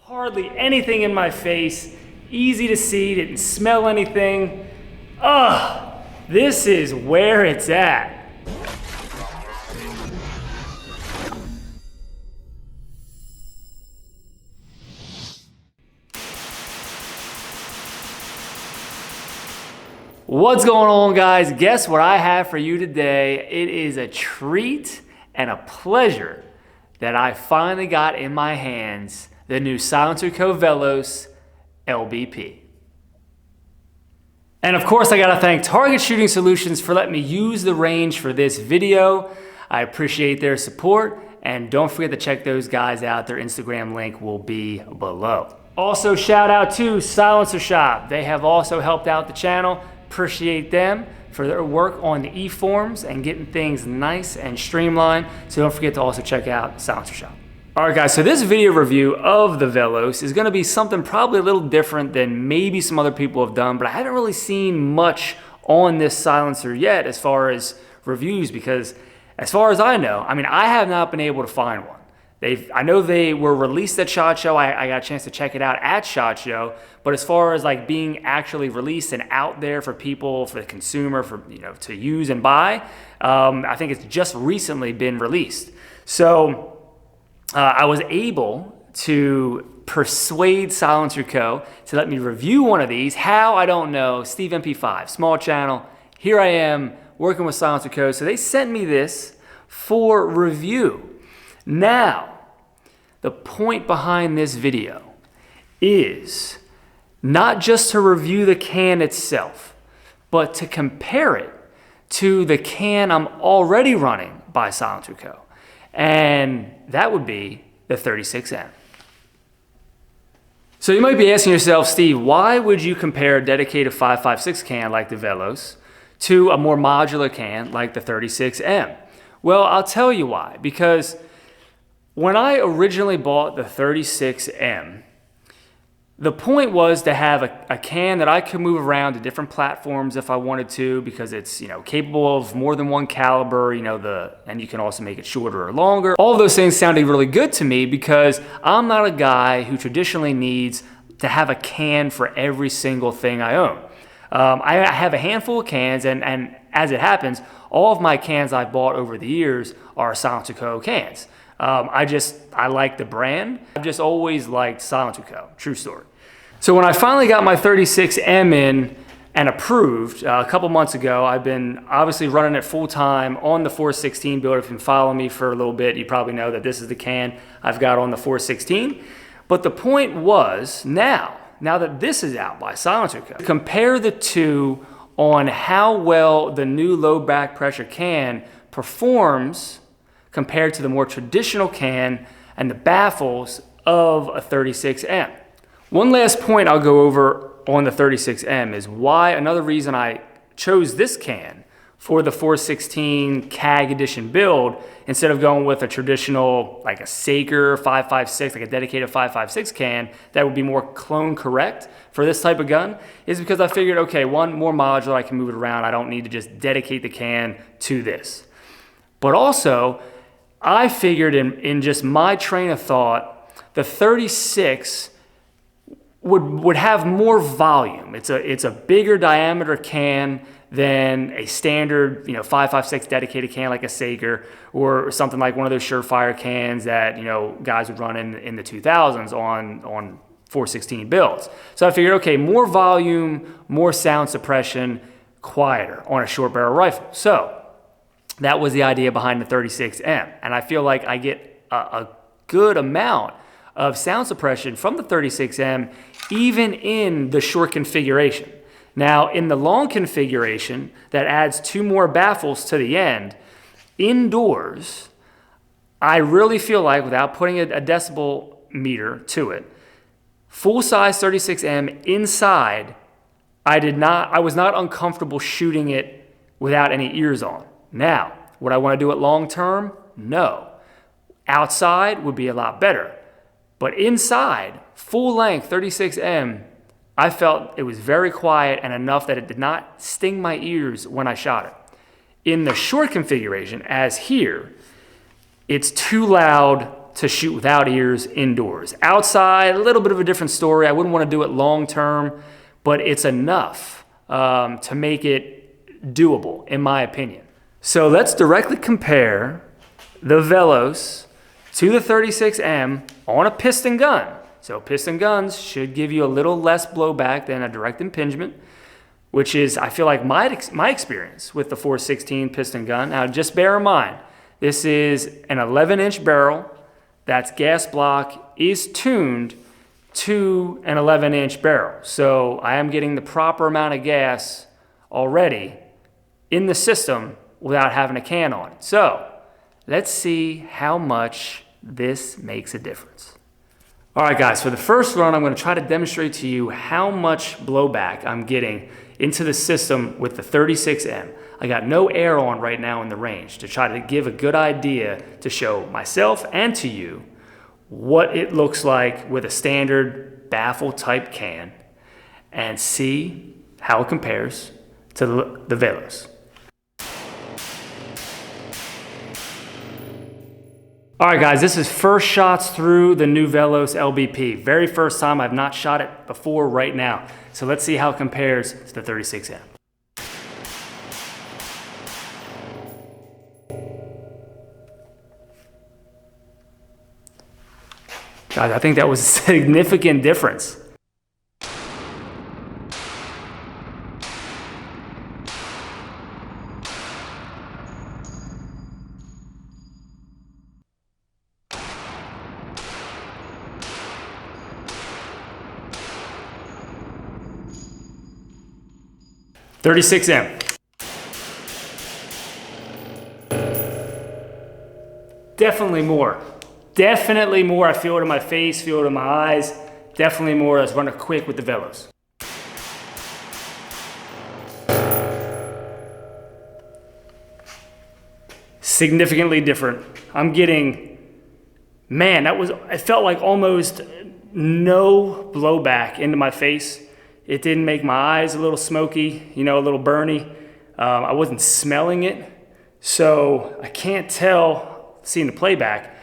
Hardly anything in my face, easy to see, didn't smell anything. Ugh, this is where it's at. What's going on, guys? Guess what I have for you today? It is a treat and a pleasure that I finally got in my hands the new SilencerCo Velos LBP. And of course, I gotta thank Target Shooting Solutions for letting me use the range for this video. I appreciate their support, and don't forget to check those guys out. Their Instagram link will be below. Also, shout out to Silencer Shop. They have also helped out the channel. Appreciate them for their work on the e-forms and getting things nice and streamlined. So don't forget to also check out Silencer Shop. All right, guys, so this video review of the Velos is gonna be something probably a little different than maybe some other people have done, but I haven't really seen much on this silencer yet as far as reviews, because as far as I know, I have not been able to find one. I know they were released at SHOT Show. I got a chance to check it out at SHOT Show. But as far as like being actually released and out there for people, for the consumer, for to use and buy, I think it's just recently been released. So I was able to persuade SilencerCo to let me review one of these. How, I don't know. Steve MP5, small channel. Here I am working with SilencerCo. So they sent me this for review. Now, the point behind this video is not just to review the can itself, but to compare it to the can I'm already running by SilencerCo, and that would be the 36M. So you might be asking yourself, Steve, why would you compare a dedicated 5.56 can like the Velos to a more modular can like the 36M? Well, I'll tell you why. Because when I originally bought the 36M, the point was to have a can that I could move around to different platforms if I wanted to, because it's capable of more than one caliber, and you can also make it shorter or longer. All of those things sounded really good to me because I'm not a guy who traditionally needs to have a can for every single thing I own. I have a handful of cans, and as it happens, all of my cans I've bought over the years are SilencerCo cans. I like the brand. I've just always liked SilencerCo, true story. So when I finally got my 36M in and approved a couple months ago, I've been obviously running it full time on the 416 build. If you've been following me for a little bit, you probably know that this is the can I've got on the 416. But the point was, now that this is out by SilencerCo, compare the two on how well the new low back pressure can performs compared to the more traditional can and the baffles of a 36M. One last point I'll go over on the 36M is why another reason I chose this can for the 416 CAG edition build instead of going with a traditional, like a SiCo 5.56, like a dedicated 5.56 can that would be more clone correct for this type of gun, is because I figured, okay, one, more modular, I can move it around. I don't need to just dedicate the can to this. But also, I figured in just my train of thought, the 36 would have more volume. It's a bigger diameter can than a standard 5.56 dedicated can like a SiCo or something like one of those Surefire cans that guys would run in the 2000s on 416 builds. So I figured, okay, more volume, more sound suppression, quieter on a short barrel rifle. So that was the idea behind the 36M. And I feel like I get a good amount of sound suppression from the 36M, even in the short configuration. Now, in the long configuration, that adds 2 more baffles to the end, indoors, I really feel like, without putting a decibel meter to it, full-size 36M inside, I was not uncomfortable shooting it without any ears on. Now, would I want to do it long term? No. Outside would be a lot better. But inside, full length 36M, I felt it was very quiet and enough that it did not sting my ears when I shot it. In the short configuration, as here, it's too loud to shoot without ears indoors. Outside, a little bit of a different story. I wouldn't want to do it long term, but it's enough to make it doable, in my opinion. So let's directly compare the Velos to the 36M on a piston gun. So piston guns should give you a little less blowback than a direct impingement, which is, I feel like, my experience with the 416 piston gun. Now, just bear in mind, this is an 11-inch barrel that's gas block, is tuned to an 11-inch barrel. So I am getting the proper amount of gas already in the system without having a can on it. So let's see how much this makes a difference. All right, guys, for the first run, I'm going to try to demonstrate to you how much blowback I'm getting into the system with the 36M. I got no air on right now in the range to try to give a good idea to show myself and to you what it looks like with a standard baffle type can and see how it compares to the Velos. All right, guys, this is first shots through the new Velos LBP. Very first time. I've not shot it before right now. So let's see how it compares to the 36M. Guys, I think that was a significant difference. .36M. Definitely more. Definitely more. I feel it in my face, feel it in my eyes. Definitely more. Let's run it quick with the Velos. Significantly different. I'm getting, man, it felt like almost no blowback into my face. It didn't make my eyes a little smoky, a little burny. I wasn't smelling it. So I can't tell, seeing the playback,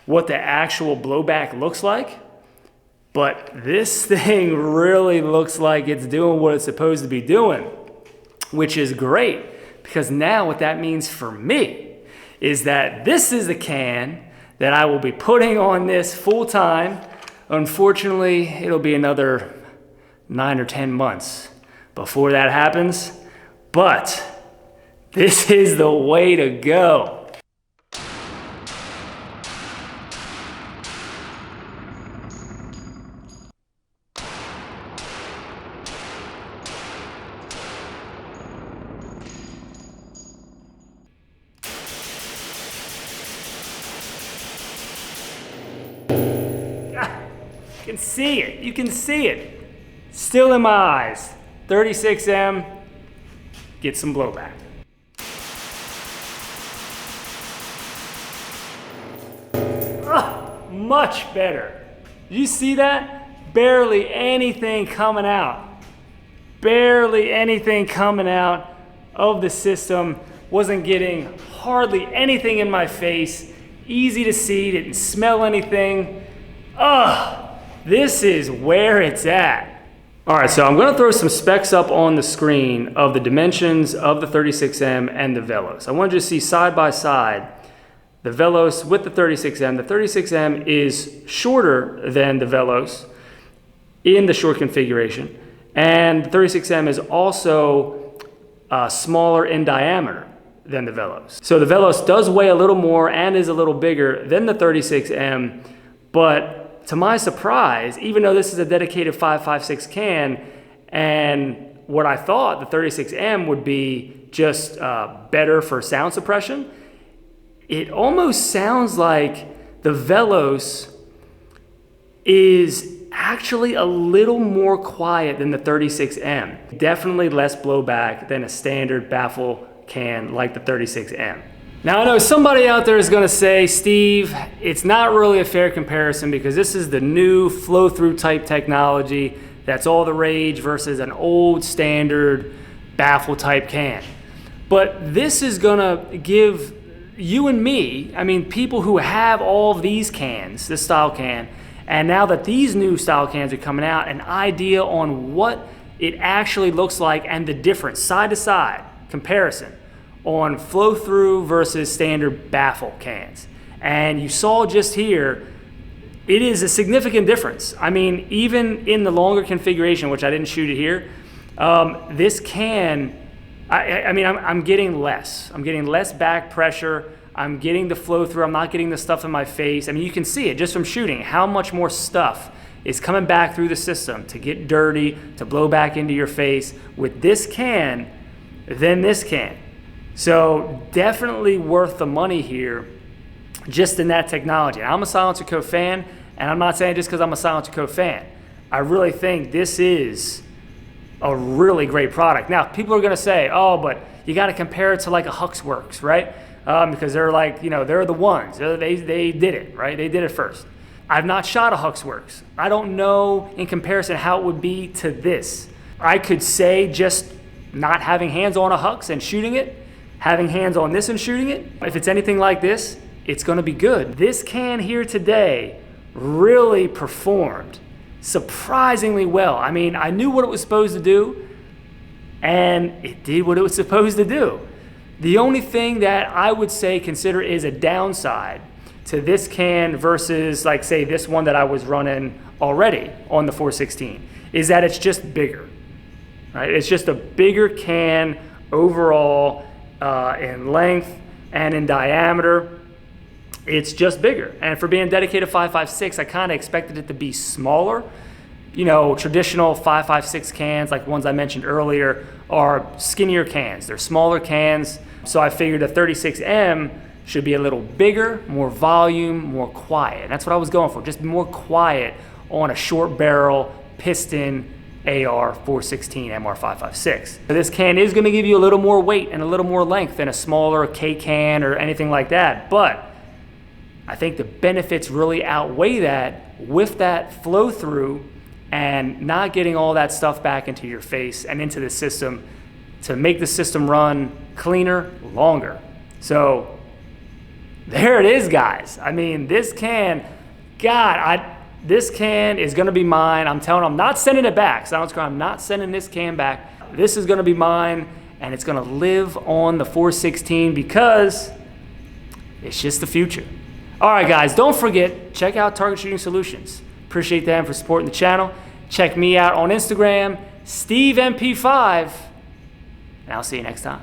what the actual blowback looks like. But this thing really looks like it's doing what it's supposed to be doing, which is great, because now what that means for me is that this is the can that I will be putting on this full time. Unfortunately, it'll be another 9 or 10 months before that happens, but this is the way to go. You can see it. You can see it. Still in my eyes. 36M. Get some blowback. Much better. Did you see that? Barely anything coming out. Barely anything coming out of the system. Wasn't getting hardly anything in my face. Easy to see. Didn't smell anything. This is where it's at. All right, so I'm gonna throw some specs up on the screen of the dimensions of the 36M and the Velos. I want you to see side by side the Velos with the 36M. The 36M is shorter than the Velos in the short configuration, and the 36M is also smaller in diameter than the Velos. So the Velos does weigh a little more and is a little bigger than the 36M, but to my surprise, even though this is a dedicated 5.56 can, and what I thought the 36M would be just better for sound suppression, it almost sounds like the Velos is actually a little more quiet than the 36M. Definitely less blowback than a standard baffle can like the 36M. Now, I know somebody out there is going to say, Steve, it's not really a fair comparison because this is the new flow-through type technology that's all the rage versus an old standard baffle type can. But this is going to give you and me, I mean, people who have all of these cans, this style can, and now that these new style cans are coming out, an idea on what it actually looks like and the difference, side to side comparison on flow through versus standard baffle cans. And you saw just here, it is a significant difference. I mean, even in the longer configuration, which I didn't shoot it here, this can, I mean, I'm getting less. I'm getting less back pressure. I'm getting the flow through. I'm not getting the stuff in my face. I mean, you can see it just from shooting, how much more stuff is coming back through the system to get dirty, to blow back into your face with this can than this can. So definitely worth the money here just in that technology. I'm a SilencerCo fan, and I'm not saying just because I'm a SilencerCo fan. I really think this is a really great product. Now, people are gonna say, oh, but you gotta compare it to like a Huxworks, right? Because they're like, you know, they're the ones. They did it, right? They did it first. I've not shot a Huxworks. I don't know in comparison how it would be to this. I could say just not having hands on a Hux and shooting it, having hands on this and shooting it, if it's anything like this, it's gonna be good. This can here today really performed surprisingly well. I mean, I knew what it was supposed to do, and it did what it was supposed to do. The only thing that I would say consider is a downside to this can versus, like, say, this one that I was running already on the 416 is that it's just bigger, right? It's just a bigger can overall in length and in diameter. It's just bigger. And for being dedicated 5.56, I kind of expected it to be smaller. You know, traditional 5.56 cans, like ones I mentioned earlier, are skinnier cans. They're smaller cans. So I figured a 36M should be a little bigger, more volume, more quiet. That's what I was going for, just more quiet on a short barrel piston AR 416 MR 5.56. So this can is gonna give you a little more weight and a little more length than a smaller K can or anything like that. But I think the benefits really outweigh that with that flow through and not getting all that stuff back into your face and into the system to make the system run cleaner, longer. So there it is, guys. I mean, this can, this can is gonna be mine. I'm telling you, I'm not sending it back. SilencerCo, I'm not sending this can back. This is gonna be mine, and it's gonna live on the 416 because it's just the future. All right, guys, don't forget, check out Target Shooting Solutions. Appreciate them for supporting the channel. Check me out on Instagram, SteveMP5, and I'll see you next time.